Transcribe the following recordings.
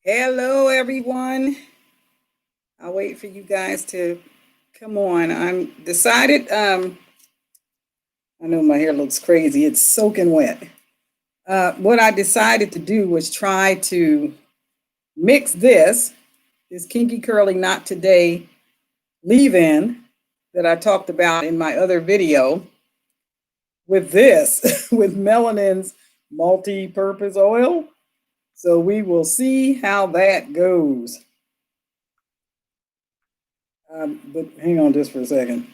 Hello, everyone. I'll wait for you guys to come on. I'm decided. I know my hair looks crazy. It's soaking wet. What I decided to do was try to mix this Kinky Curley Knot Today leave-in that I talked about in my other video with this, with Melanin's multi-purpose oil. So we will see how that goes. But hang on just for a second.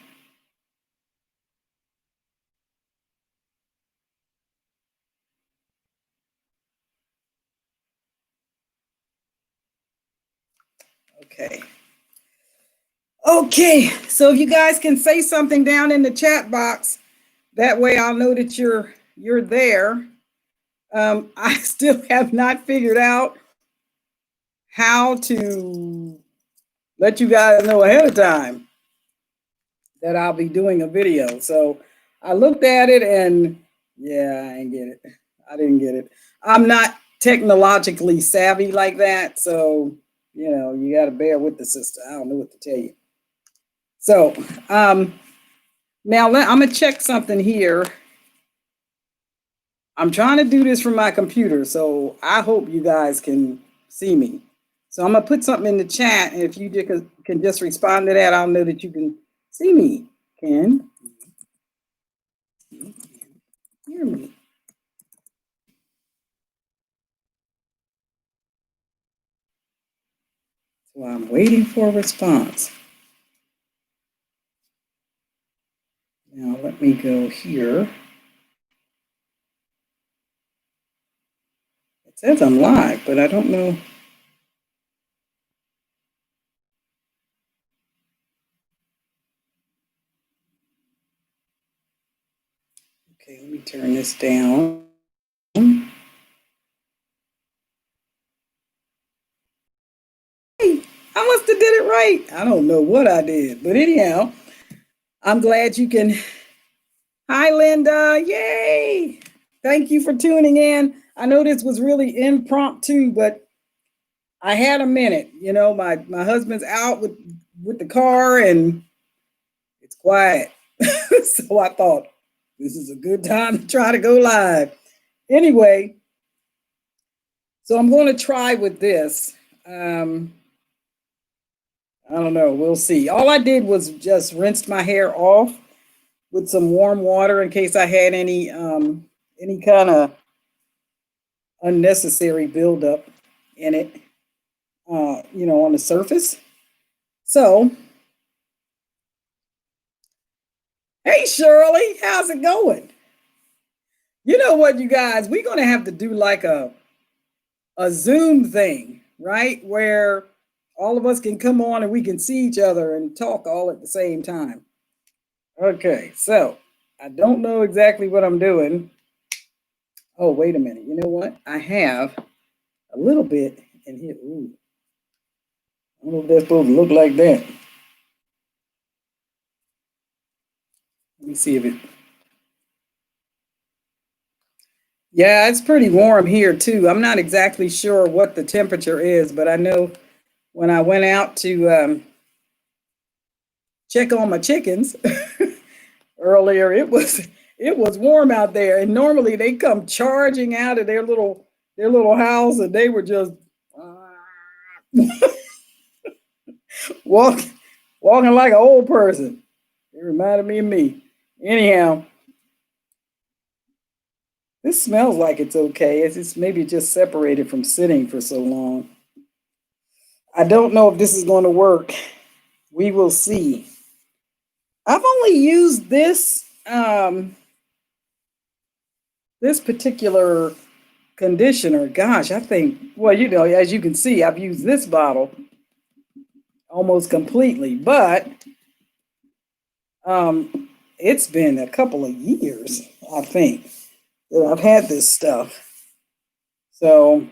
Okay. Okay. So if you guys can say something down in the chat box, that way I'll know that you're there. I still have not figured out how to let you guys know ahead of time that I'll be doing a video. So I looked at it and yeah, I didn't get it. I didn't get it. I'm not technologically savvy like that. So, you got to bear with the sister. I don't know what to tell you. So now I'm going to check something here. I'm trying to do this from my computer, so I hope you guys can see me. So I'm going to put something in the chat, and if you can just respond to that, I'll know that you can see me. Can you hear me? So I'm waiting for a response. Now let me go here. It says I'm live, but I don't know. Okay, let me turn this down. Hey, I must have did it right. I don't know what I did, but anyhow, I'm glad you can. Hi, Linda. Yay. Thank you for tuning in. I know this was really impromptu, but I had a minute. My husband's out with the car and it's quiet. So I thought this is a good time to try to go live. Anyway, so I'm going to try with this. I don't know. We'll see. All I did was just rinsed my hair off with some warm water in case I had any kind of unnecessary buildup in it, on the surface. So, hey, Shirley, how's it going? You know what, you guys, we're going to have to do like a Zoom thing, right? Where all of us can come on and we can see each other and talk all at the same time. Okay, so I don't know exactly what I'm doing. Oh, wait a minute. You know what? I have a little bit in here. Ooh. I don't know if that's supposed to look like that. Let me see if it. Yeah, it's pretty warm here too. I'm not exactly sure what the temperature is, but I know when I went out to check on my chickens earlier, it was warm out there. And normally they come charging out of their little house, and they were just walking like an old person. It reminded me of me. Anyhow, this smells like it's okay. It's maybe just separated from sitting for so long. I don't know if this is going to work. We will see. I've only used this this particular conditioner. Gosh, I think, well, as you can see, I've used this bottle almost completely, but it's been a couple of years, I think, that I've had this stuff. So,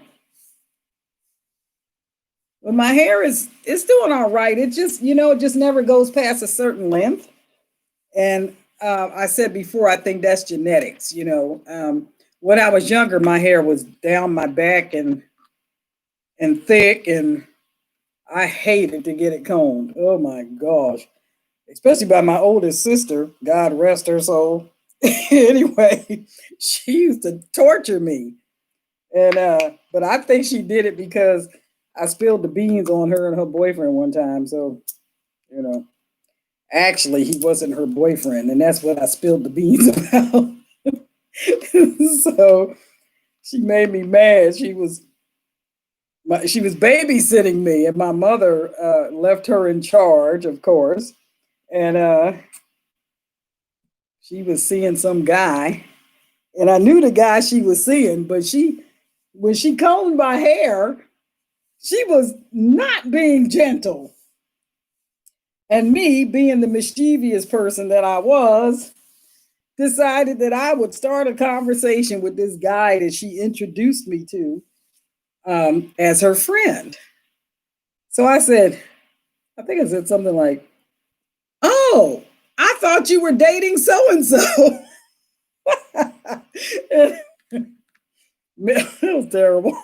but my hair it's doing all right. It just, it just never goes past a certain length. And I said before, I think that's genetics. When I was younger, my hair was down my back and and thick, and I hated to get it combed. Oh my gosh. Especially by my oldest sister, God rest her soul. Anyway, she used to torture me. And but I think she did it because I spilled the beans on her and her boyfriend one time. So, you know, actually he wasn't her boyfriend, and that's what I spilled the beans about. So she made me mad. She was babysitting me, and my mother left her in charge, of course, and she was seeing some guy, and I knew the guy she was seeing, but when she combed my hair, she was not being gentle. And me, being the mischievous person that I was, decided that I would start a conversation with this guy that she introduced me to as her friend. So I said, I think I said something like, "Oh, I thought you were dating so and so." It was terrible.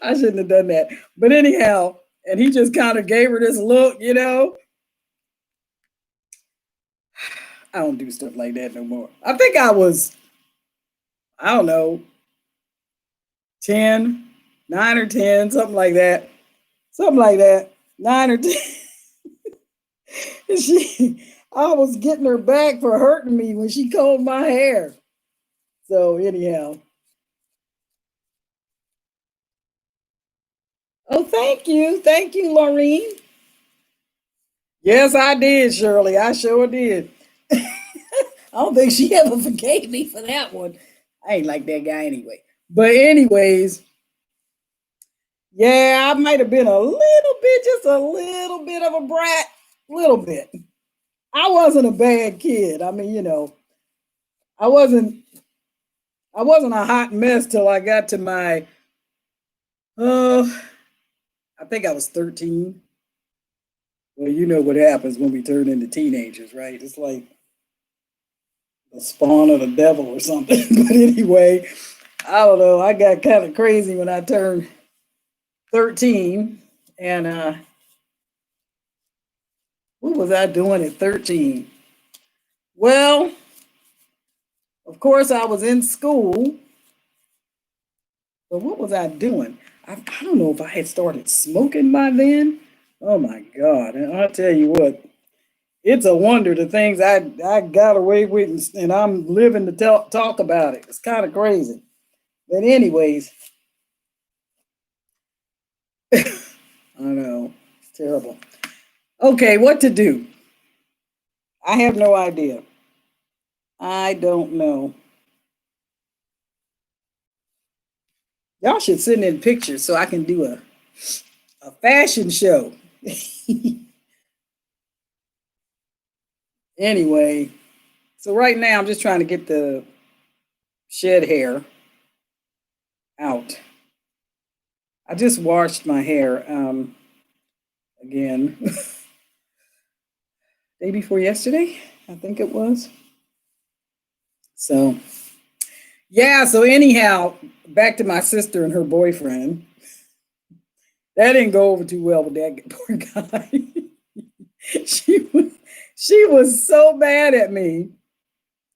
I shouldn't have done that. But anyhow, and he just kind of gave her this look, you know. I don't do stuff like that no more. I think I don't know, 10, 9 or 10, something like that. Something like that. 9 or 10. I was getting her back for hurting me when she combed my hair. So anyhow. Oh, thank you. Thank you, Laureen. Yes, I did, Shirley. I sure did. I don't think she ever forgave me for that one. I ain't like that guy anyway. But anyways, yeah, I might have been a little bit, just a little bit of a brat. Little bit. I wasn't a bad kid. I mean, you know, I wasn't I wasn't a hot mess till I got to my uh I think I was 13. Well, you know what happens when we turn into teenagers, right? It's like the spawn of the devil or something. But anyway, I don't know. I got kind of crazy when I turned 13. And what was I doing at 13? Well, of course, I was in school. But what was I doing? I don't know if I had started smoking by then. Oh my God. And I'll tell you what, it's a wonder the things I got away with, and I'm living to talk about it. It's kind of crazy. But, anyways, I know. It's terrible. Okay, what to do? I have no idea. I don't know. Y'all should send in pictures so I can do a fashion show. Anyway, so right now I'm just trying to get the shed hair out. I just washed my hair again day before yesterday, I think it was. So yeah, so anyhow, back to my sister and her boyfriend. That didn't go over too well with that poor guy. she was she was so mad at me.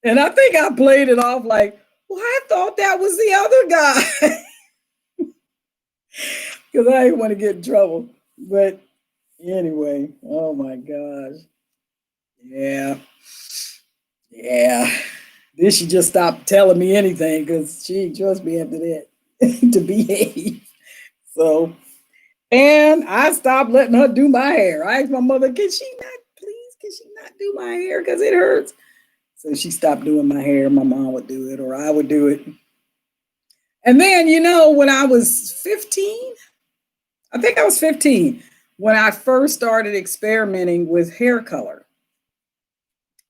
And I think I played it off like, well, I thought that was the other guy. Because I didn't want to get in trouble. But anyway, oh my gosh. Yeah. Yeah. Then she just stopped telling me anything because she didn't trust me after that to behave. So, and I stopped letting her do my hair. I asked my mother, can she not do my hair because it hurts? So she stopped doing my hair. My mom would do it or I would do it. And then, you know, when I was 15, I think I was 15, when I first started experimenting with hair color.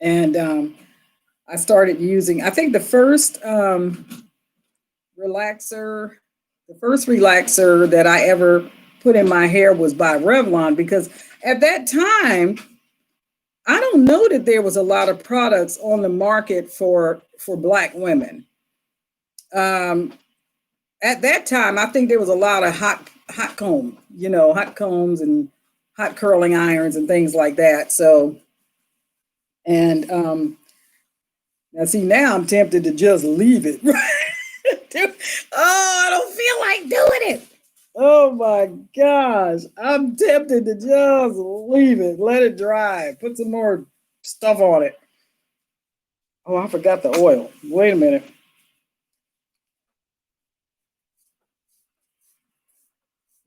And I started using, I think the first relaxer that I ever put in my hair was by Revlon, because at that time, I don't know that there was a lot of products on the market for Black women. At that time, I think there was a lot of hot comb, hot combs and hot curling irons and things like that. So, and now see, now I'm tempted to just leave it. Oh, I don't feel like doing it. Oh my gosh. I'm tempted to just leave it, let it dry, put some more stuff on it. Oh, I forgot the oil. Wait a minute.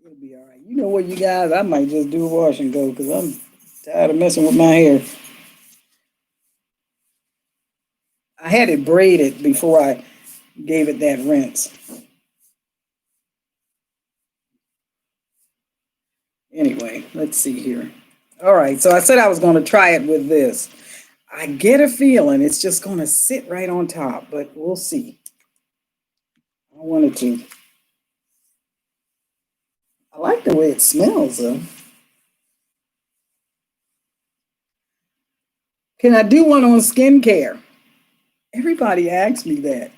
It'll be all right. You know what, you guys? I might just do a wash and go because I'm tired of messing with my hair. I had it braided before I gave it that rinse. Anyway, let's see here. All right, so I said I was going to try it with this. I get a feeling it's just going to sit right on top, but we'll see. I wanted to. I like the way it smells, though. Can I do one on skincare? Everybody asks me that.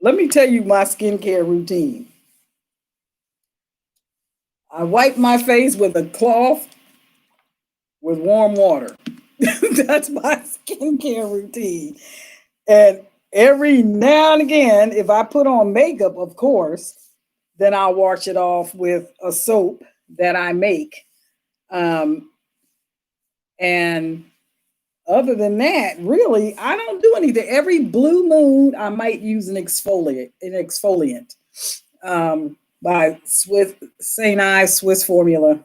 Let me tell you my skincare routine. I wipe my face with a cloth with warm water. That's my skincare routine. And every now and again, if I put on makeup, of course, then I'll wash it off with a soap that I make. And other than that, really, I don't do anything. Every blue moon, I might use an exfoliant by St. Ives Swiss Formula,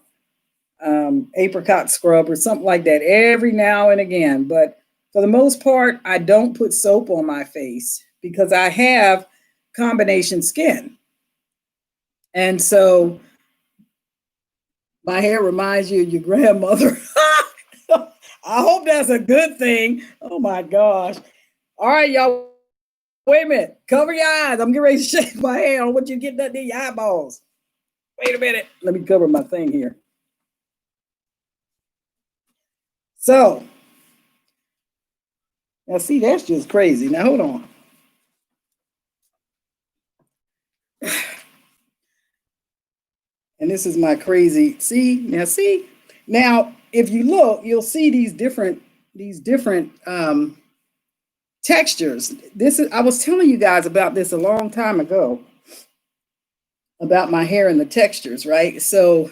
apricot scrub or something like that every now and again. But for the most part, I don't put soap on my face because I have combination skin. And so my hair reminds you of your grandmother. I hope that's a good thing. Oh my gosh. All right, y'all. Wait a minute. Cover your eyes. I'm getting ready to shake my hair. I don't want you to get nothing in your eyeballs. Wait a minute. Let me cover my thing here. So, now see, that's just crazy. Now hold on. And this is my crazy. See. Now, if you look, you'll see these different textures. I was telling you guys about this a long time ago about my hair and the textures, right? So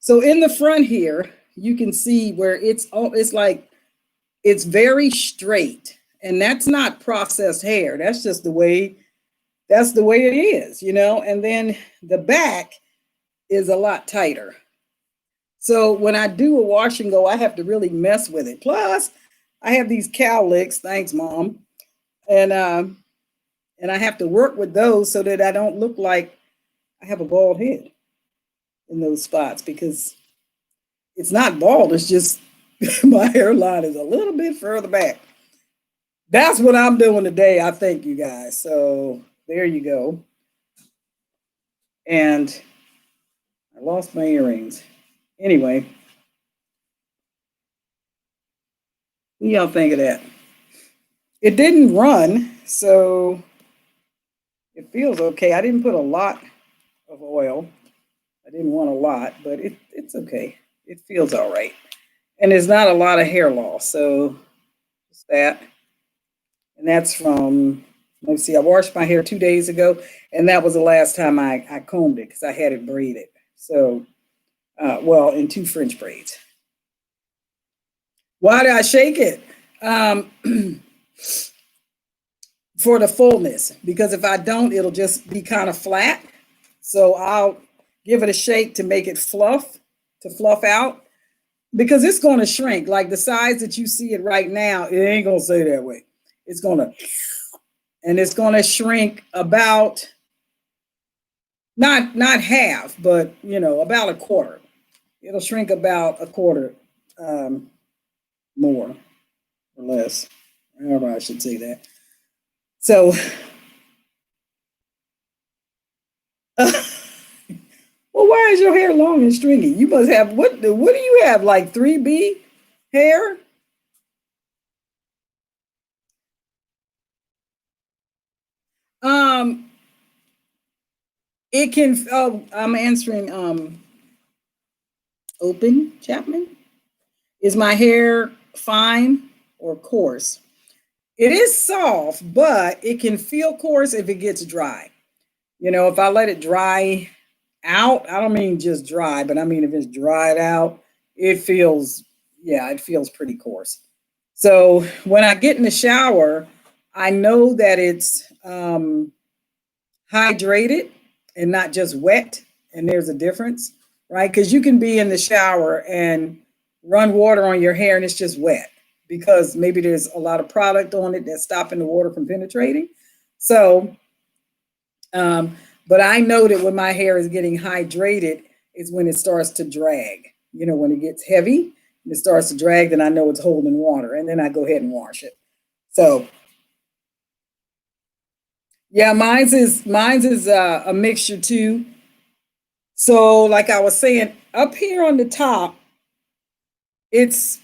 in the front here, you can see where it's very straight, and that's not processed hair. That's just the way it is, And then the back is a lot tighter. So when I do a wash and go, I have to really mess with it. Plus, I have these cowlicks. Thanks, Mom. And I have to work with those so that I don't look like I have a bald head in those spots, because it's not bald. It's just my hairline is a little bit further back. That's what I'm doing today, I think, you guys. So there you go. And I lost my earrings. Anyway, what do y'all think of that? It didn't run, so it feels okay. I didn't put a lot of oil. I didn't want a lot, but it's okay. It feels all right. And there's not a lot of hair loss, so just that. And that's from, let's see, I washed my hair 2 days ago, and that was the last time I combed it because I had it braided. So, in 2 French braids. Why did I shake it? For the fullness, because if I don't, it'll just be kind of flat. So I'll give it a shake to make it fluff out, because it's going to shrink. Like the size that you see it right now, it ain't going to stay that way. It's going to shrink about, not half, but about a quarter. It'll shrink about a quarter, more or less. However I should say that. So, well, why is your hair long and stringy? You must have, what do you have, like 3B hair? It can, oh, I'm answering Open Chapman. Is my hair fine or coarse? It is soft, but it can feel coarse if it gets dry. You know, if I let it dry out, I don't mean just dry, but I mean if it's dried out, it feels, yeah, it feels pretty coarse. So when I get in the shower, I know that it's hydrated and not just wet. And there's a difference, right? Because you can be in the shower and run water on your hair and it's just wet because maybe there's a lot of product on it that's stopping the water from penetrating. So, but I know that when my hair is getting hydrated, is when it starts to drag. You know, when it gets heavy and it starts to drag, then I know it's holding water, and then I go ahead and wash it. So yeah, mine's is a mixture too. So like I was saying, up here on the top, it's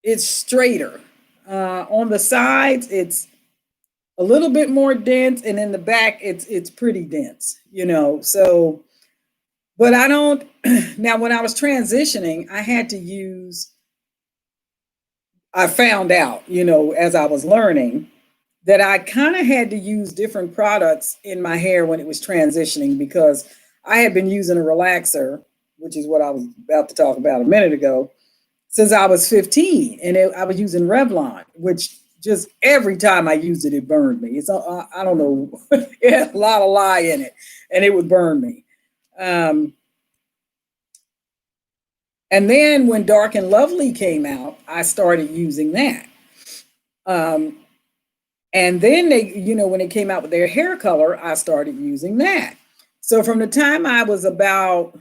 it's straighter. On the sides, it's a little bit more dense, and in the back, it's pretty dense. You know, so but I don't. Now, when I was transitioning, I had to use. I found out, you know, as I was learning, that I kind of had to use different products in my hair when it was transitioning because I had been using a relaxer, which is what I was about to talk about a minute ago, since I was 15. And I was using Revlon, which just every time I used it, it burned me. I don't know, it had a lot of lye in it and it would burn me. Um, and then when Dark and Lovely came out, I started using that. Um, And then they, you know, when they came out with their hair color, I started using that. So from the time I was about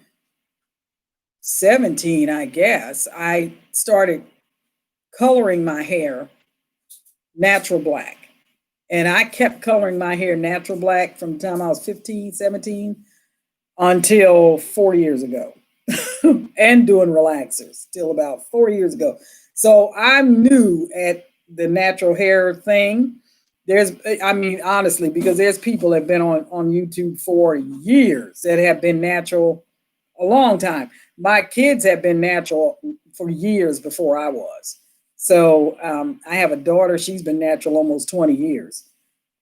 17, I guess, I started coloring my hair natural black. And I kept coloring my hair natural black from the time I was 15, 17 until 4 years ago. And doing relaxers till about 4 years ago. So I'm new at the natural hair thing. There's, I mean, honestly, because there's people that have been on YouTube for years that have been natural a long time. My kids have been natural for years before I was. So I have a daughter, she's been natural almost 20 years.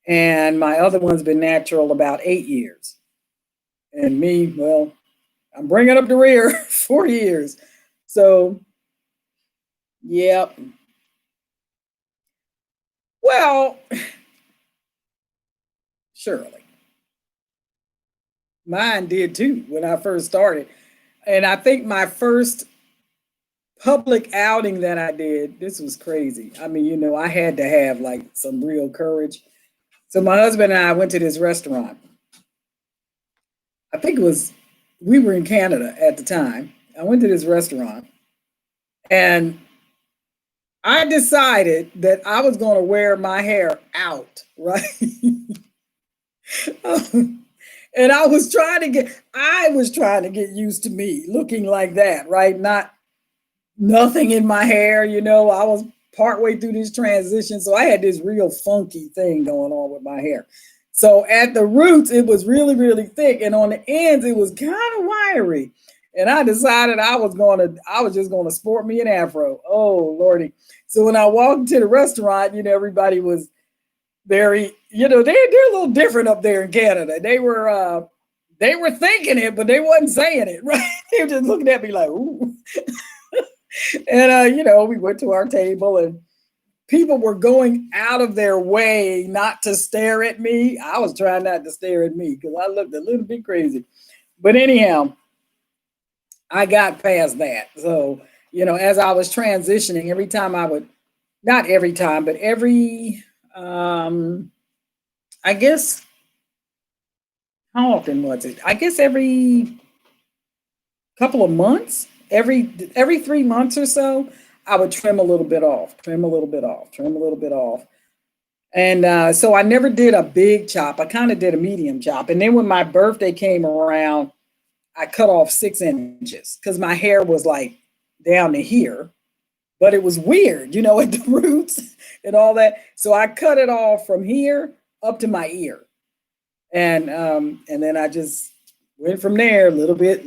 And my other one's been natural about 8 years. And me, well, I'm bringing up the rear 4 years. So, yeah. Well, surely. Mine did too when I first started. And I think my first public outing that I did, this was crazy. I mean, you know, I had to have like some real courage. So my husband and I went to this restaurant. I think it was, we were in Canada at the time. I went to this restaurant and I decided that I was going to wear my hair out, right? And I was trying to get used to me looking like that, right? Not nothing in my hair, you know. I was partway through this transition, so I had this real funky thing going on with my hair. So at the roots, it was really, really thick, and on the ends, it was kind of wiry. And I decided I was just gonna sport me an afro. Oh Lordy. So when I walked into the restaurant, you know, everybody was very, you know, they're a little different up there in Canada. They were thinking it, but they wasn't saying it, right? They were just looking at me like, ooh. And you know, we went to our table and people were going out of their way not to stare at me. I was trying not to stare at me because I looked a little bit crazy. But anyhow, I got past that. So, you know, as I was transitioning, every time I would, not every time, but every I guess, how often was it? I guess every couple of months, every 3 months or so, I would trim a little bit off, trim a little bit off, trim a little bit off. And so I never did a big chop. I kind of did a medium chop. And then when my birthday came around, I cut off 6 inches because my hair was like down to here, but it was weird, you know, at the roots and all that. So I cut it off from here up to my ear. And then I just went from there, little bit,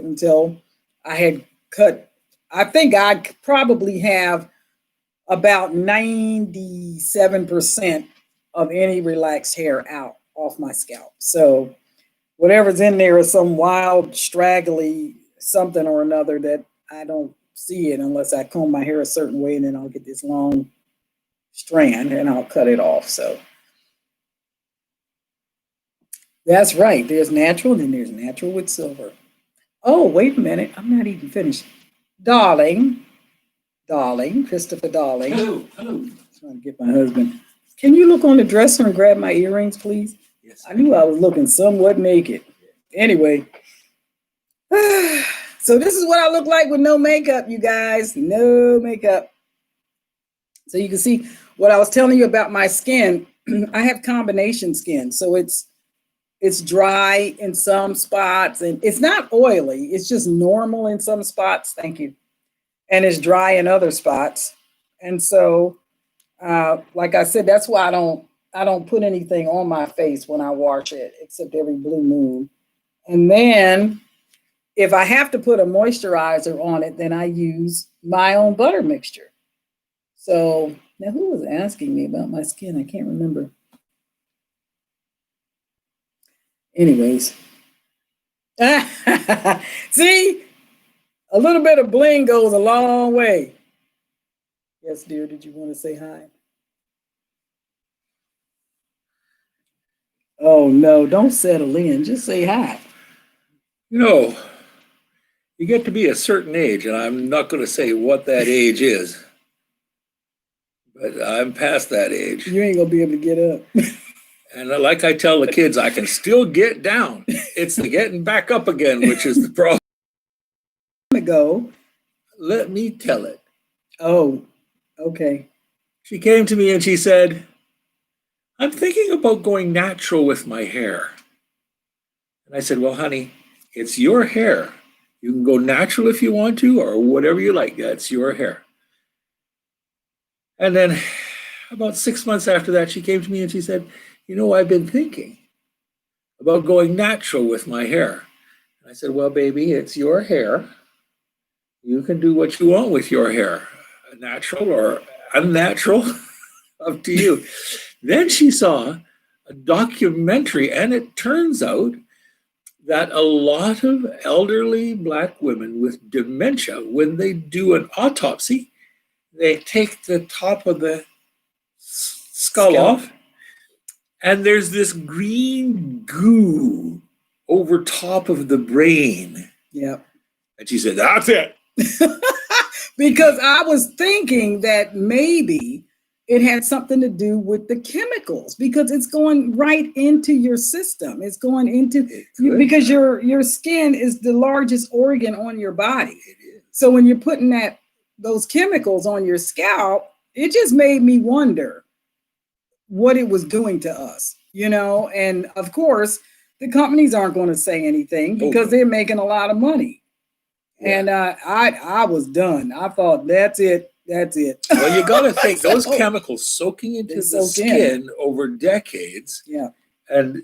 until I had cut. I think I probably have about 97% of any relaxed hair out off my scalp. So whatever's in there is some wild, straggly something or another that I don't see it unless I comb my hair a certain way, and then I'll get this long strand and I'll cut it off. So that's right. There's natural, and then there's natural with silver. Oh, wait a minute. I'm not even finished. Darling, Christopher Darling. Hello. I'm trying to get my husband. Can you look on the dresser and grab my earrings, please? Yes. I knew I was looking somewhat naked. Anyway. So this is what I look like with no makeup, you guys. No makeup. So you can see what I was telling you about my skin. I have combination skin. So it's dry in some spots, and it's not oily. It's just normal in some spots. Thank you. And it's dry in other spots. And so, like I said, that's why I don't put anything on my face when I wash it, except every blue moon. And then if I have to put a moisturizer on it, then I use my own butter mixture. So now who was asking me about my skin? I can't remember. Anyways. See, a little bit of bling goes a long way. Yes, dear, did you want to say hi? Oh, no, don't settle in. Just say hi. You know, you get to be a certain age, and I'm not going to say what that age is, but I'm past that age. You ain't going to be able to get up. And like I tell the kids, I can still get down. It's the getting back up again, which is the problem. Ago. Let me tell it. Oh, okay. She came to me and she said, I'm thinking about going natural with my hair. And I said, well, honey, it's your hair. You can go natural if you want to, or whatever you like. That's your hair. And then about 6 months after that, she came to me and she said, you know, I've been thinking about going natural with my hair. And I said, well, baby, it's your hair. You can do what you want with your hair, natural or unnatural, up to you. Then she saw a documentary, and it turns out that a lot of elderly Black women with dementia, when they do an autopsy, they take the top of the skull off, and there's this green goo over top of the brain. Yep. And she said, that's it. Because I was thinking that maybe it had something to do with the chemicals, because it's going right into your system. It's going into, because your skin is the largest organ on your body. So when you're putting those chemicals on your scalp, it just made me wonder what it was doing to us, you know? And of course, the companies aren't going to say anything because they're making a lot of money. Yeah. And I was done. I thought, that's it. Well, you got to think those chemicals soaking into the skin over decades. Yeah. And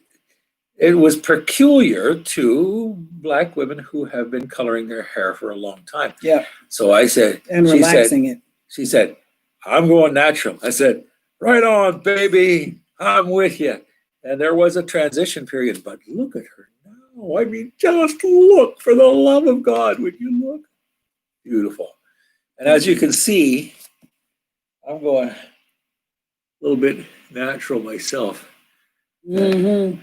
it was peculiar to Black women who have been coloring their hair for a long time. Yeah. So I said, and relaxing it. She said, I'm going natural. I said, right on, baby. I'm with you. And there was a transition period, but look at her now. I mean, just look, for the love of God. Would you look? Beautiful. And as you can see, I'm going a little bit natural myself. Mm-hmm.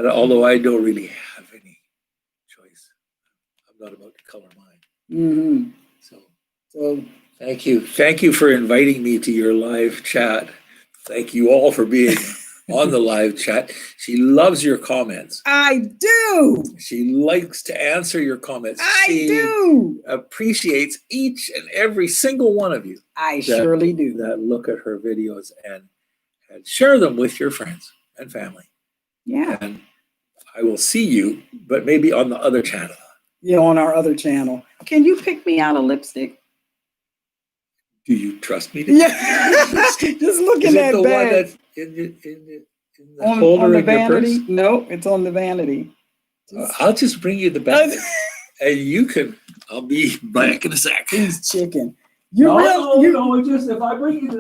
Although I don't really have any choice. I'm not about to color mine. Mm-hmm. So thank you. Thank you for inviting me to your live chat. Thank you all for being on the live chat. She loves your comments. I do. She likes to answer your comments. I do. Appreciates each and every single one of you. I surely do. That look at her videos and share them with your friends and family. Yeah. And I will see you, but maybe on the other channel. Yeah, on our other channel. Can you pick me out a lipstick? Do you trust me? Yeah. Just looking at that. One that's in In the holder on the in your vanity? purse? No, it's on the vanity. I'll just bring you the bag. And you can, I'll be back in a sec. He's chicken. No, just if I bring you the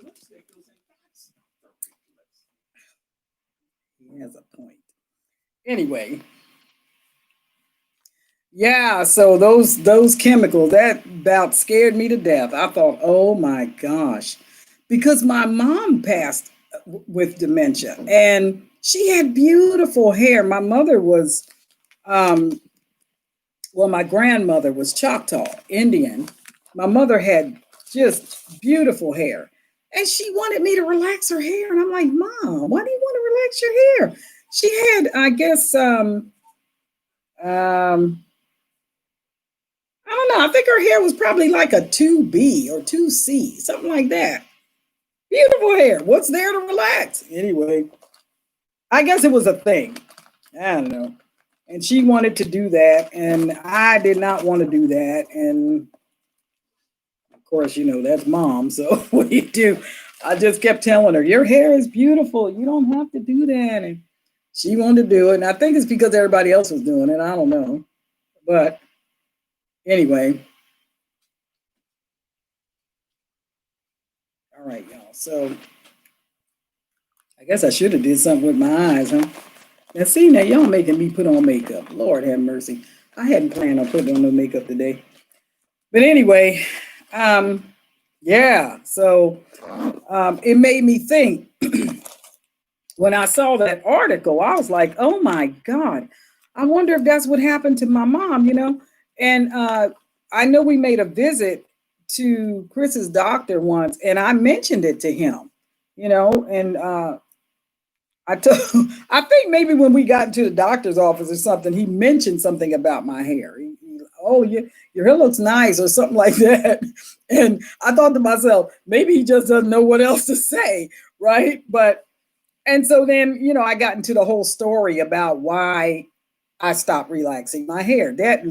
lipstick, you'll say, that's not the right lipstick. He has a point. Anyway. Yeah, so those chemicals, that about scared me to death. I thought, oh my gosh. Because my mom passed with dementia and she had beautiful hair. My mother was my grandmother was Choctaw Indian. My mother had just beautiful hair. And she wanted me to relax her hair. And I'm like, Mom, why do you want to relax your hair? She had, I guess, I don't know. I think her hair was probably like a 2B or 2C, something like that. Beautiful hair. What's there to relax? Anyway, I guess it was a thing. I don't know. And she wanted to do that, and I did not want to do that. And of course, that's mom. So what do you do? I just kept telling her, your hair is beautiful. You don't have to do that. And she wanted to do it. And I think it's because everybody else was doing it. I don't know. But anyway. All right, y'all. So I guess I should have did something with my eyes, huh? Now see, now y'all making me put on makeup. Lord have mercy. I hadn't planned on putting on no makeup today. But anyway, yeah. So it made me think. When I saw that article, I was like, oh my God. I wonder if that's what happened to my mom, And I know we made a visit to Chris's doctor once, and I mentioned it to him, and I think maybe when we got into the doctor's office or something, he mentioned something about my hair. Oh, your hair looks nice or something like that. And I thought to myself, maybe he just doesn't know what else to say, right? And so then, I got into the whole story about why I stopped relaxing my hair. That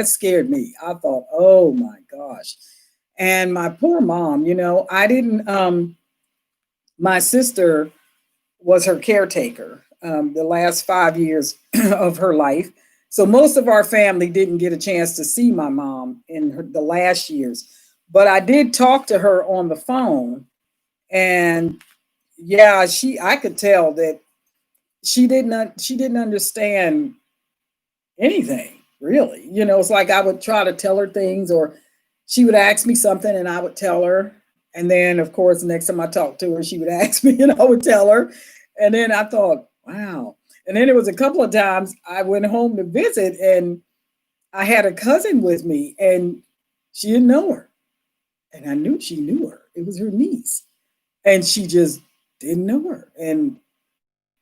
scared me. I thought, oh my gosh. And my poor mom, I didn't, my sister was her caretaker the last 5 years of her life. So most of our family didn't get a chance to see my mom in the last years. But I did talk to her on the phone. And yeah, I could tell that she didn't understand anything, really. It's like I would try to tell her things, or she would ask me something and I would tell her. And then, of course, the next time I talked to her, she would ask me and I would tell her. And then I thought, wow. And then it was a couple of times I went home to visit and I had a cousin with me and she didn't know her. And I knew she knew her. It was her niece. And she just didn't know her. And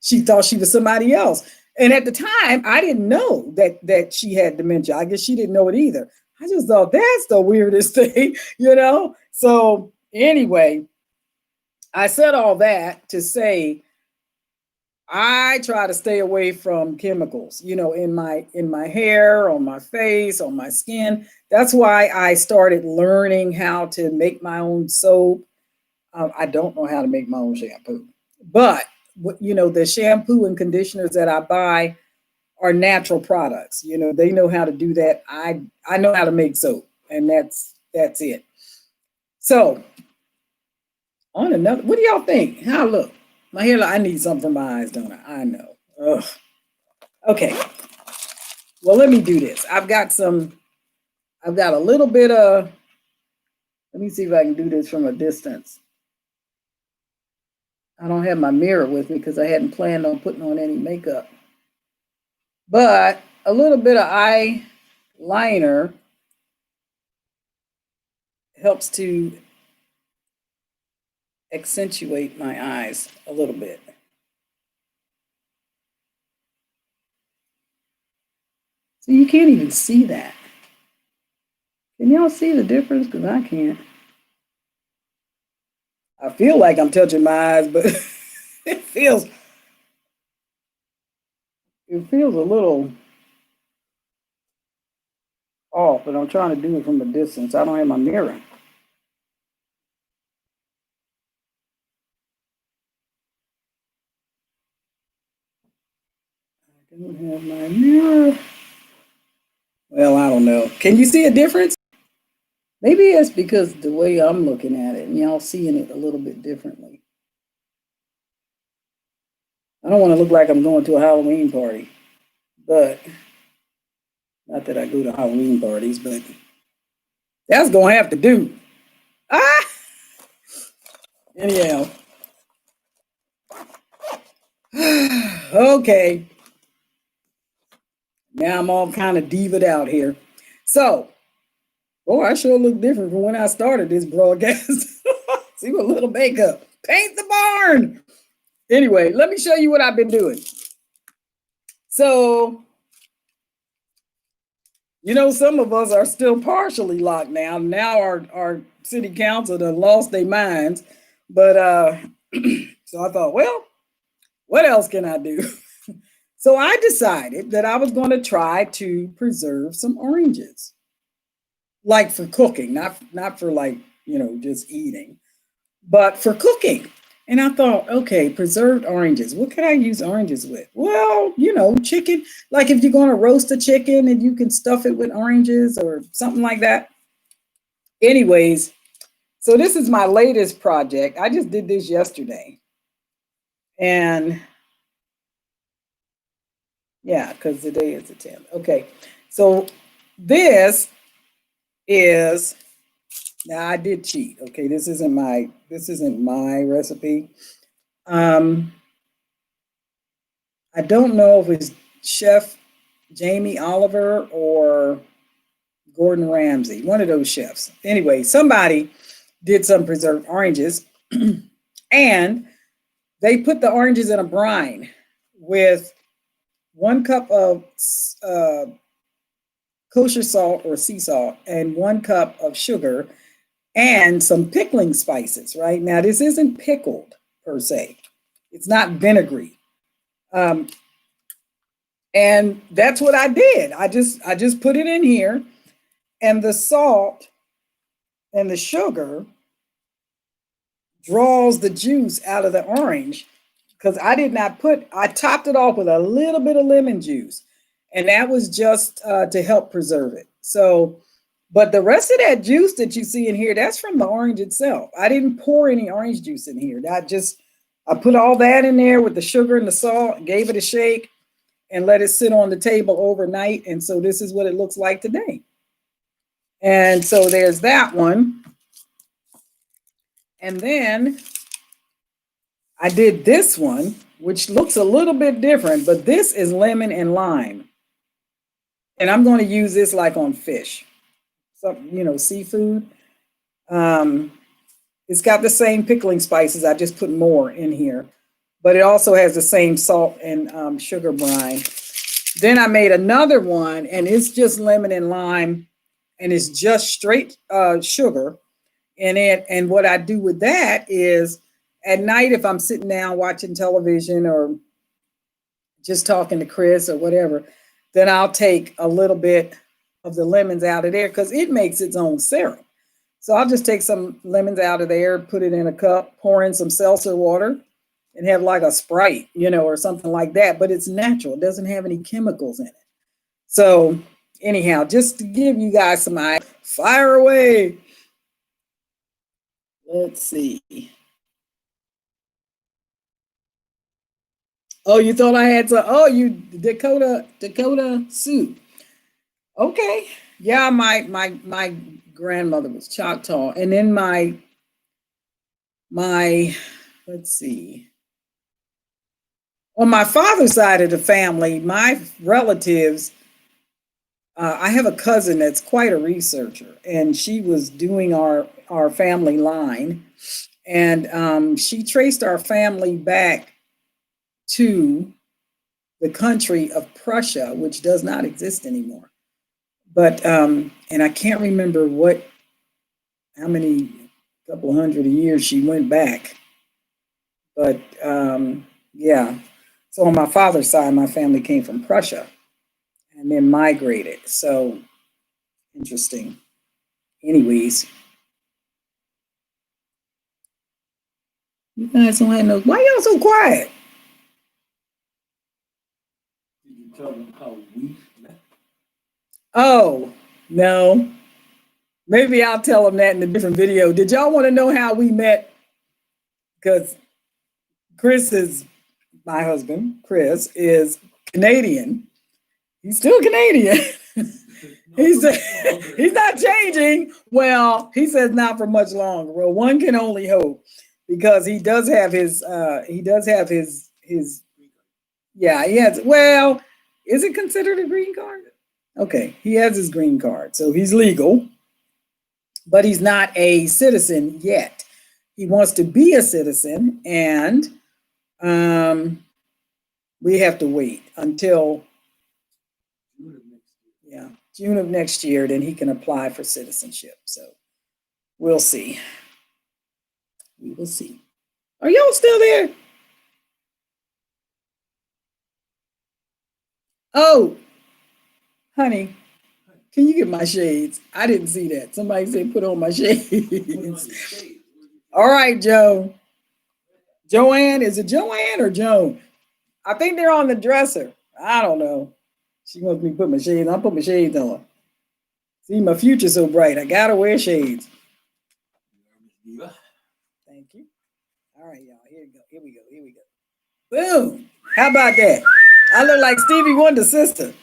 she thought she was somebody else. And at the time, I didn't know that she had dementia. I guess she didn't know it either. I just thought that's the weirdest thing, So anyway, I said all that to say I try to stay away from chemicals, in my hair, on my face, on my skin. That's why I started learning how to make my own soap. I don't know how to make my own shampoo, but the shampoo and conditioners that I buy are natural products. They know how to do that. I know how to make soap, and that's it. So on another, what do y'all think? How I look? My hair, I need something for my eyes, don't I? I know. Ugh. Okay. Well, let me do this. I've got a little bit of, let me see if I can do this from a distance. I don't have my mirror with me because I hadn't planned on putting on any makeup. But a little bit of eyeliner helps to accentuate my eyes a little bit. So you can't even see that. Can y'all see the difference? Because I can't. I feel like I'm touching my eyes, but it feels a little off, but I'm trying to do it from a distance. I don't have my mirror. I don't have my mirror. Well, I don't know. Can you see a difference? Maybe it's because the way I'm looking at it and y'all seeing it a little bit differently. I don't want to look like I'm going to a Halloween party, but not that I go to Halloween parties, but that's going to have to do. Ah! Anyhow. Okay. Now I'm all kind of divaed out here. So, oh, I sure look different from when I started this broadcast. See what little makeup. Paint the barn. Anyway, let me show you what I've been doing. So, you know, some of us are still partially locked down. Now our city council done lost their minds. But so I thought, well, what else can I do? So I decided that I was going to try to preserve some oranges. Like for cooking, not for like, you know, just eating, but for cooking. And I thought, okay, preserved oranges. What could I use oranges with? Well, you know, chicken. Like if you're going to roast a chicken and you can stuff it with oranges or something like that. Anyways, so this is my latest project. I just did this yesterday. And yeah, because today is the 10th. Okay, so this is, now I did cheat. Okay, this isn't my recipe. I don't know if it's Chef Jamie Oliver or Gordon Ramsay, one of those chefs. Anyway, somebody did some preserved oranges and they put the oranges in a brine with 1 cup of kosher salt or sea salt and 1 cup of sugar and some pickling spices, right? Now, this isn't pickled per se. It's not vinegary. And that's what I did. I just put it in here, and the salt and the sugar draws the juice out of the orange because I topped it off with a little bit of lemon juice, and that was just to help preserve it. So, but the rest of that juice that you see in here, that's from the orange itself. I didn't pour any orange juice in here. I put all that in there with the sugar and the salt, gave it a shake, and let it sit on the table overnight. And so this is what it looks like today. And so there's that one. And then I did this one, which looks a little bit different, but this is lemon and lime. And I'm going to use this like on fish, some, you know, seafood. It's got the same pickling spices. I just put more in here, but it also has the same salt and sugar brine. Then I made another one, and it's just lemon and lime, and it's just straight sugar in it. And what I do with that is at night, if I'm sitting down watching television or just talking to Chris or whatever, then I'll take a little bit of the lemons out of there because it makes its own syrup. So I'll just take some lemons out of there, put it in a cup, pour in some seltzer water, and have like a Sprite, you know, or something like that. But it's natural. It doesn't have any chemicals in it. So anyhow, just to give you guys some ideas, fire away. Let's see. Oh, you thought I had some, oh, you Dakota soup. Okay. Yeah, my grandmother was Choctaw. And then my let's see. On my father's side of the family, my relatives, I have a cousin that's quite a researcher, and she was doing our family line, and she traced our family back to the country of Prussia, which does not exist anymore. But and I can't remember how many couple hundred years she went back, but yeah. So on my father's side, my family came from Prussia and then migrated. So interesting. Anyways, you guys don't have no. Why y'all so quiet? how we met? Oh, no. Maybe I'll tell them that in a different video. Did y'all want to know how we met? Because Chris is, my husband, Chris, is Canadian. He's still Canadian. He's not changing. Well, he says not for much longer. Well, one can only hope, because he does have his yeah, he has. Well, is it considered a green card? Okay, he has his green card, so he's legal, but he's not a citizen yet. He wants to be a citizen, and we have to wait until June of next year. Then he can apply for citizenship. So we'll see. We will see. Are y'all still there? Oh, honey, can you get my shades? I didn't see that. Somebody said put on my shades. All right, Joe. Joanne, is it Joanne or Joan? I think they're on the dresser. I don't know. She wants me to put my shades on. I'll put my shades on. See, my future's so bright. I gotta wear shades. Thank you. All right, y'all. Here we go. Here we go. Here we go. Boom. How about that? I look like Stevie Wonder's sister.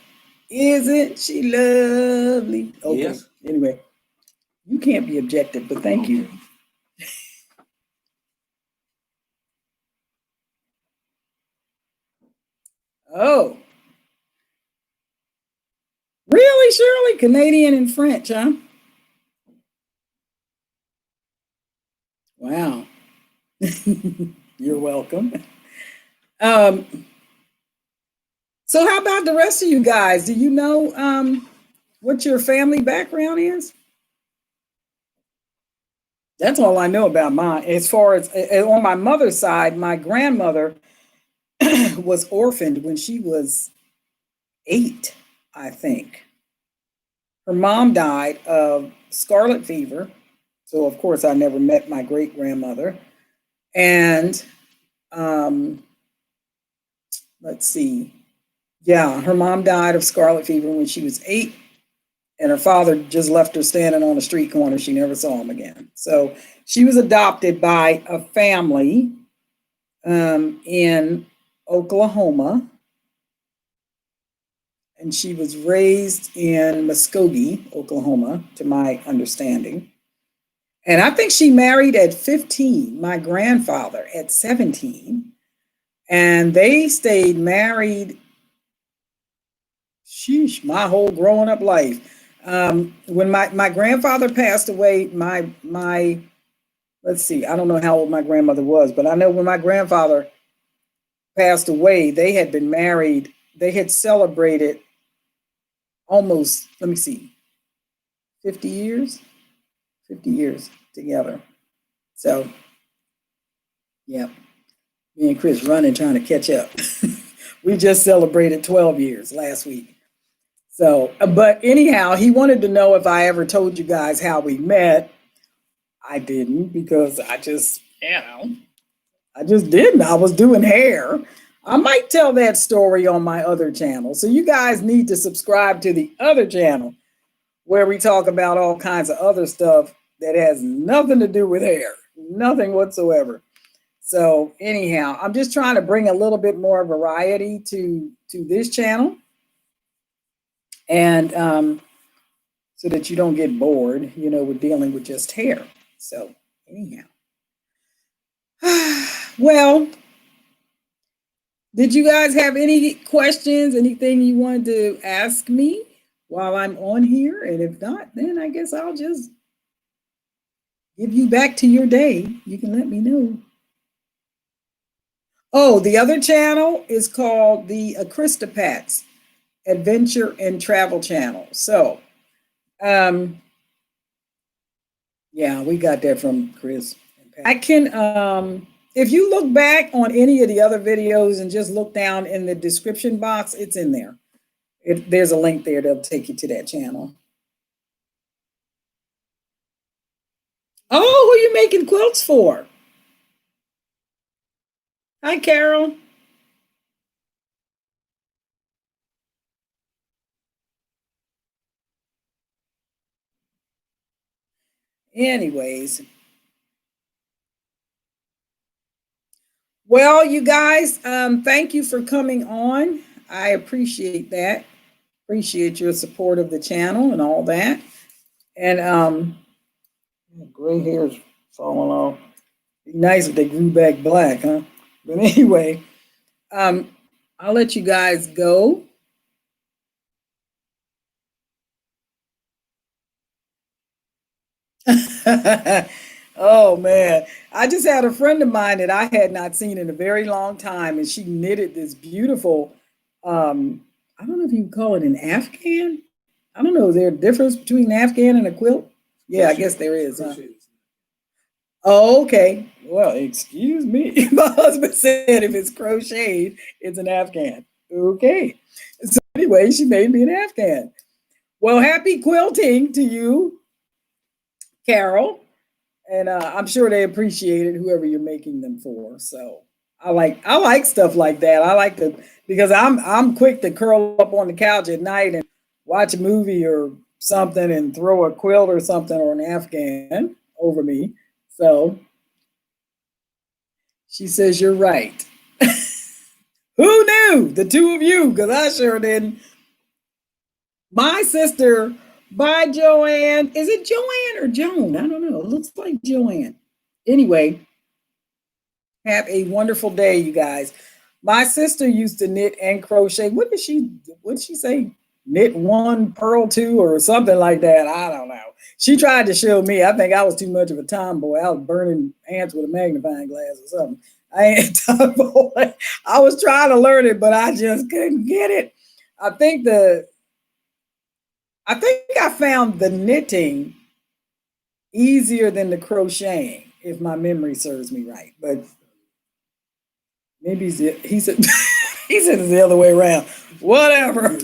Isn't she lovely? Okay. Yes. Anyway, you can't be objective, but thank you. Oh. Really, Shirley? Canadian and French, huh? Wow. You're welcome. So how about the rest of you guys? Do you know what your family background is? That's all I know about mine. As far as on my mother's side, my grandmother was orphaned when she was 8, I think. Her mom died of scarlet fever. So, of course, I never met my great-grandmother. And let's see. Yeah, her mom died of scarlet fever when she was 8. And her father just left her standing on a street corner. She never saw him again. So she was adopted by a family in Oklahoma. And she was raised in Muskogee, Oklahoma, to my understanding. And I think she married at 15, my grandfather at 17. And they stayed married, my whole growing up life. When my grandfather passed away, let's see, I don't know how old my grandmother was, but I know when my grandfather passed away, they had been married. They had celebrated almost, 50 years together. So, yeah, me and Chris running trying to catch up. We just celebrated 12 years last week. So, but anyhow, he wanted to know if I ever told you guys how we met. I didn't, because I just didn't. I was doing hair. I might tell that story on my other channel. So you guys need to subscribe to the other channel where we talk about all kinds of other stuff that has nothing to do with hair, nothing whatsoever. So anyhow, I'm just trying to bring a little bit more variety to this channel. And so that you don't get bored, with dealing with just hair. So anyhow. Well, did you guys have any questions, anything you wanted to ask me while I'm on here? And if not, then I guess I'll just give you back to your day. You can let me know. Oh, the other channel is called the Christopats Adventure and Travel Channel. So, yeah, we got that from Chris. I can, if you look back on any of the other videos and just look down in the description box, it's in there. There's a link there that'll take you to that channel. Oh, who are you making quilts for? Hi, Carol. Anyways. Well, you guys, thank you for coming on. I appreciate that. Appreciate your support of the channel and all that. And gray hair's falling off. Be nice if they grew back black, huh? But anyway, I'll let you guys go. Oh man, I just had a friend of mine that I had not seen in a very long time, and she knitted this beautiful, I don't know if you call it an Afghan. I don't know, is there a difference between an Afghan and a quilt? Yeah, I guess there is. Huh? Oh, okay. Well, excuse me. My husband said if it's crocheted, it's an Afghan. Okay. So anyway, she made me an Afghan. Well, happy quilting to you, Carol. And I'm sure they appreciate it, whoever you're making them for. So I like stuff like that. I like to, because I'm quick to curl up on the couch at night and watch a movie or something and throw a quilt or something or an Afghan over me. So she says you're right. Who knew? The two of you, because I sure didn't. My sister, by Joanne. Is it Joanne or Joan? I don't know. It looks like Joanne. Anyway, have a wonderful day, you guys. My sister used to knit and crochet. What did she say? Knit one, purl two, or something like that. I don't know. She tried to show me. I think I was too much of a tomboy. I was burning ants with a magnifying glass or something. I ain't tomboy. I was trying to learn it, but I just couldn't get it. I think I found the knitting easier than the crocheting, if my memory serves me right. But maybe he said he said it's the other way around. Whatever.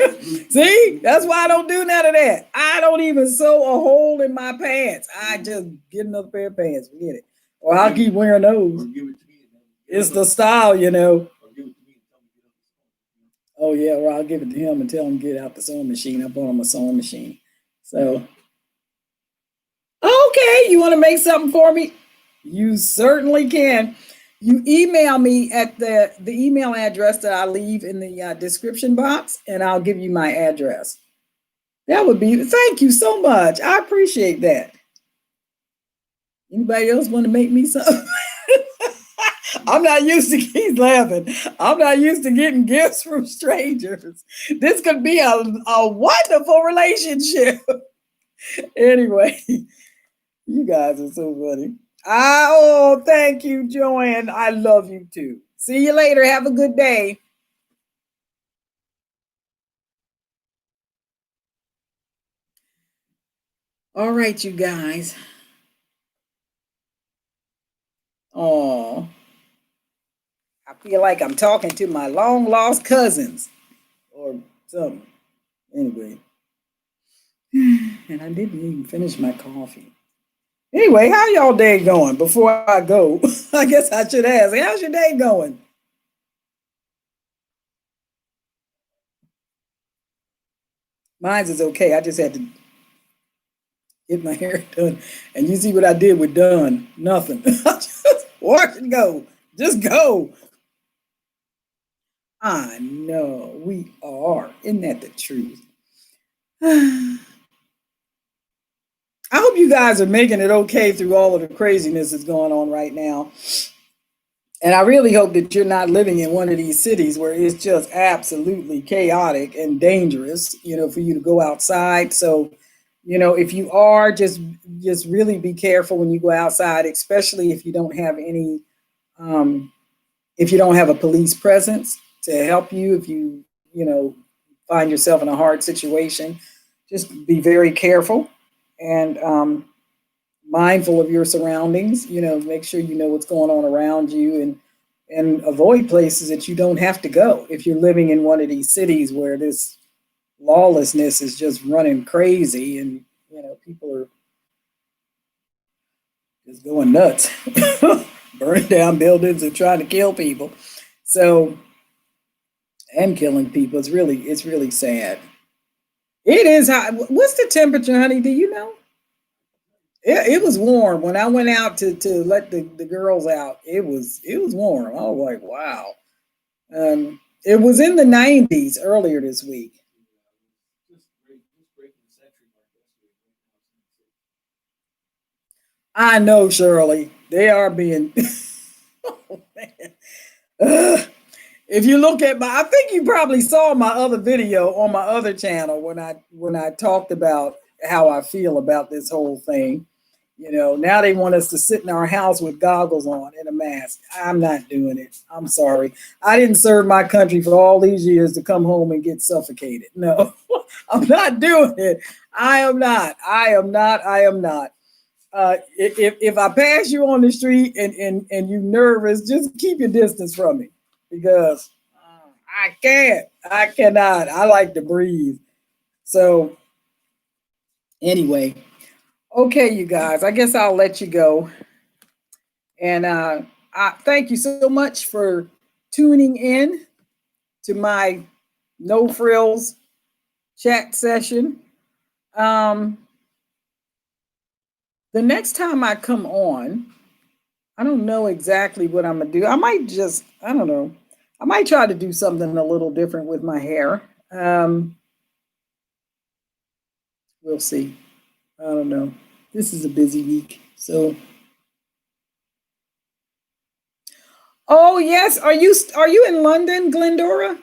See, that's why I don't do none of that. I don't even sew a hole in my pants. I just get another pair of pants. Forget it. Or I'll keep wearing those. It's the style, you know. Oh yeah, well I'll give it to him and tell him to get out the sewing machine. I bought him a sewing machine. So okay, you want to make something for me? You certainly can. You email me at the email address that I leave in the description box, and I'll give you my address. That would be, thank you so much. I appreciate that. Anybody else want to make me something? I'm not used to, he's laughing. I'm not used to getting gifts from strangers. This could be a wonderful relationship. Anyway, you guys are so funny. Oh, thank you, Joanne. I love you too. See you later. Have a good day. All right, you guys. Oh, I feel like I'm talking to my long lost cousins or something. Anyway, and I didn't even finish my coffee. Anyway, how y'all day going? Before I go, I guess I should ask, how's your day going? Mine's is okay. I just had to get my hair done. And you see what I did with done? Nothing. Just watch it go. Just go. I know we are. Isn't that the truth? I hope you guys are making it okay through all of the craziness that's going on right now. And I really hope that you're not living in one of these cities where it's just absolutely chaotic and dangerous, for you to go outside. So, if you are, just really be careful when you go outside, especially if you don't have any, if you don't have a police presence to help you, if you, find yourself in a hard situation, just be very careful and mindful of your surroundings. Make sure you know what's going on around you and avoid places that you don't have to go if you're living in one of these cities where this lawlessness is just running crazy and people are just going nuts, burning down buildings and trying to kill people. So, and killing people. It's really sad. It is hot. What's the temperature, honey? Do you know? It was warm when I went out to let the girls out. It was warm. I was like, wow. It was in the 90s earlier this week. I know, Shirley. They are being. Oh, man. Ugh. If you look at I think you probably saw my other video on my other channel when I talked about how I feel about this whole thing. Now they want us to sit in our house with goggles on and a mask. I'm not doing it. I'm sorry. I didn't serve my country for all these years to come home and get suffocated. No, I'm not doing it. I am not. I am not. I am not. If I pass you on the street and you nervous, just keep your distance from me because I can't. I cannot. I like to breathe. So anyway, okay, you guys. I guess I'll let you go. And I thank you so much for tuning in to my no frills chat session. The next time I come on, I don't know exactly what I'm gonna do. I don't know. I might try to do something a little different with my hair. We'll see. I don't know. This is a busy week, so. Oh yes, are you in London, Glendora?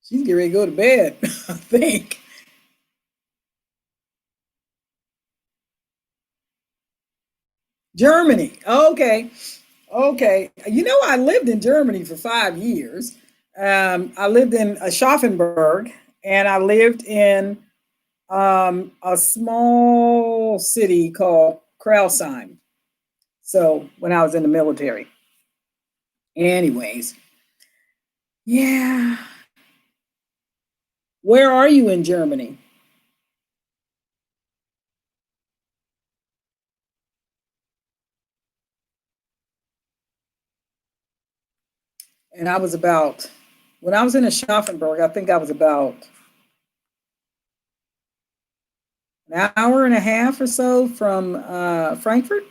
She's getting ready to go to bed, I think. Germany. Okay. Okay. I lived in Germany for 5 years. I lived in Aschaffenburg and I lived in a small city called Krausheim. So when I was in the military. Anyways, yeah. Where are you in Germany? And when I was in Aschaffenburg, I think I was about an hour and a half or so from Frankfurt.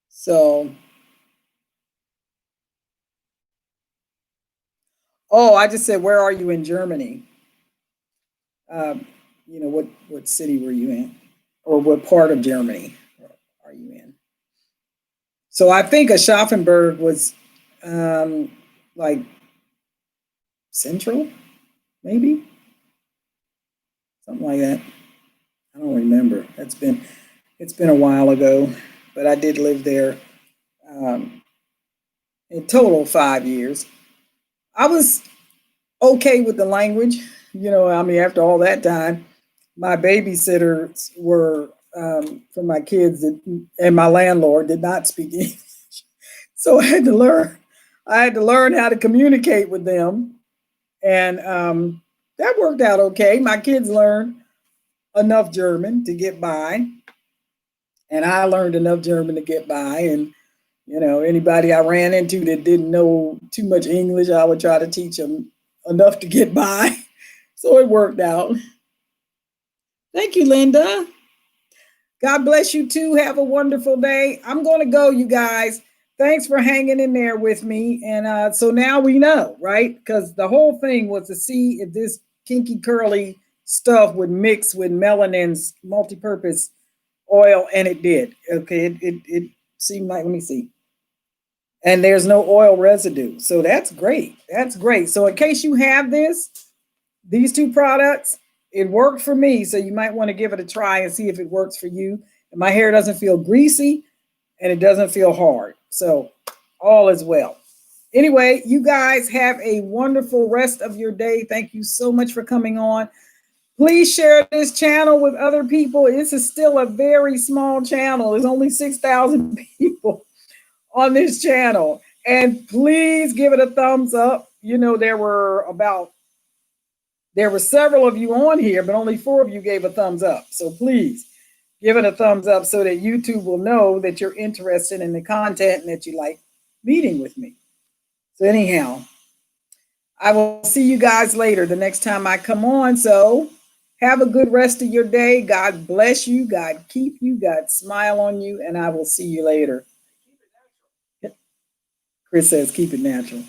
So, oh, I just said, where are you in Germany? Um, what city were you in, or what part of Germany are you in? So I think Aschaffenburg was like central, maybe something like that. I don't remember. It's been a while ago, but I did live there um, in total 5 years. I was okay with the language. I mean, after all that time, my babysitters were for my kids, and my landlord did not speak English. So I had to learn. I had to learn how to communicate with them, and that worked out okay. My kids learned enough German to get by, and I learned enough German to get by. And anybody I ran into that didn't know too much English, I would try to teach them enough to get by. So it worked out. Thank you, Linda. God bless you too. Have a wonderful day. I'm going to go, you guys. Thanks for hanging in there with me. And so now we know, right? Because the whole thing was to see if this kinky curly stuff would mix with Melanin's multipurpose oil, and it did. Okay, it seemed like, let me see. And there's no oil residue. So that's great. That's great. So in case you have these two products, it worked for me. So you might want to give it a try and see if it works for you. And my hair doesn't feel greasy and it doesn't feel hard. So all is well. Anyway, you guys have a wonderful rest of your day. Thank you so much for coming on. Please share this channel with other people. This is still a very small channel. There's only 6,000 people on this channel. And please give it a thumbs up. There were several of you on here, but only 4 of you gave a thumbs up. So please give it a thumbs up so that YouTube will know that you're interested in the content and that you like meeting with me. So anyhow, I will see you guys later the next time I come on. So have a good rest of your day. God bless you. God keep you. God smile on you. And I will see you later. Chris says, keep it natural.